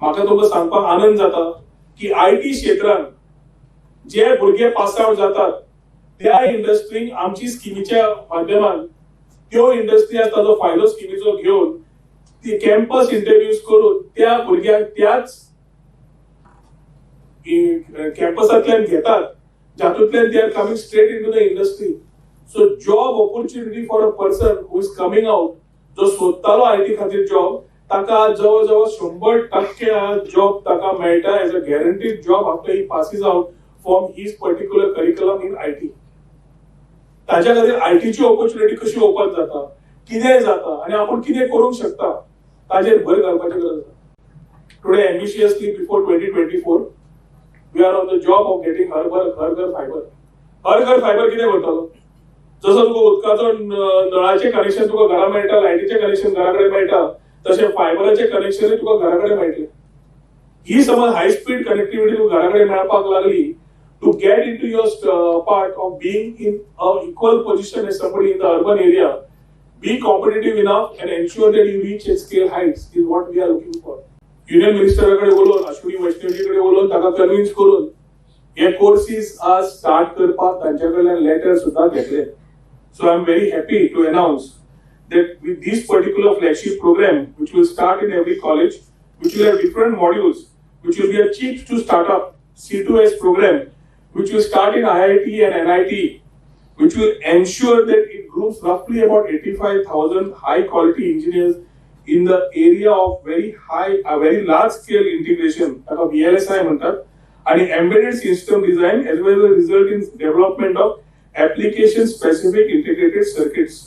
म्हाका तुमकां सांगपाक आनंद जाता की आयटी क्षेत्रांत जे भुरगे पास आउट जातात त्या इंडस्ट्रीक आमची स्किमीच्या माध्यमान त्यो इंडस्ट्री आसा ताजो फायदो स्किमीचो घेवन ती कॅम्पस इंटरव्यूज करून त्या भुरग्यांक त्याच कॅम्पसांतल्यान घेतात जातूंतल्यान they are coming straight into the industry. So job opportunity for a person who is coming out जो सोदतालो आयटी खातीर जॉब ताका जवळ जवळ 100% जॉब ताका मेळटा as a guaranteed job after he passes out from his particular curriculum in IT. ताच्या खातीर आयटीची ऑपॉर्च्युनिटी कशी ओपन जाता, कितें जाता आनी आपण कितें करूंक शकता ताजेर भर घालपाची गरज आसा. Today ambitiously before 2024 we are on the job of getting Har Ghar fibre. Her Ghar fibre कितें करतलो? जसं तुका उदकाचो नळाचें कनेक्शन तुका घरा मेळटा, लायटीचें कनेक्शन घरा कडेन मेळटा, तशें फायबराचें कनेक्शनूय तुका घरा कडेन मेळटलें. ही समज हाय स्पीड कनेक्टिविटी तुका घरा कडेन मेळपाक लागली, to get into your part of being in an equal position as somebody in the urban area, be competitive enough and ensure that you reach and scale heights is what we are looking for. Union Minister कडे बोलून, अश्विनी वैष्णवजी कडे बोलून ताका convince करून हे courses आज start करपाक तांच्या कडल्यान लेटर सुद्धा घेतले. So I am very happy to announce that with this particular flagship program, which will start in every college, which will have different modules, which will be a cheap to startup C2S program, which will start in IIT and NIT, which will ensure that it grooms roughly about 85,000 high quality engineers in the area of very large scale integration, like VLSI म्हणतात, आणि embedded system design as well as result in development of application specific integrated circuits.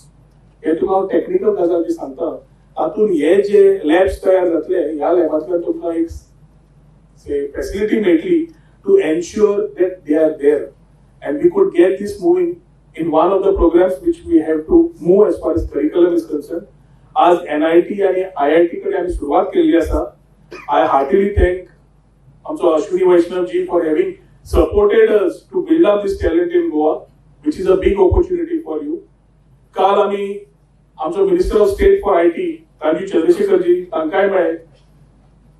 हे तुका technical गजाल जी सांगता, तातून हे जे labs तयार जातले, ह्या लॅबांतल्यान तुमकां एक फॅसिलिटी मेळटली to ensure that they are there, and we could get this moving in one of the programs which we have to move as far as curriculum is concerned. As NIT आणि IIT कडे आम्ही सुरुवात केली आसा. I heartily thank आमचो अश्विनी वैष्णव जी for having supported us to build up this talent in Goa, which is a big opportunity for you. काल आम्ही आमचो minister of state for IT Rajeev Chandrasekhar ji तांकांय मेळ्ळे.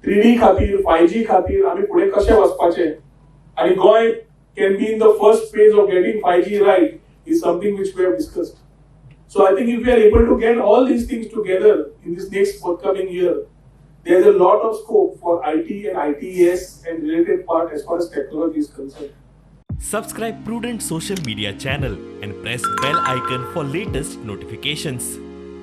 3D खातीर 5G खातीर आम्ही पुढे कशे वचपाचे आणि गोय can be in the first phase of getting 5G right is something which we have discussed. So I think if we are able to get all these things together in this next forthcoming year, there is a lot of scope for IT and ITES and related part as far as technology is concerned. Subscribe Prudent social media channel and press bell icon for latest notifications.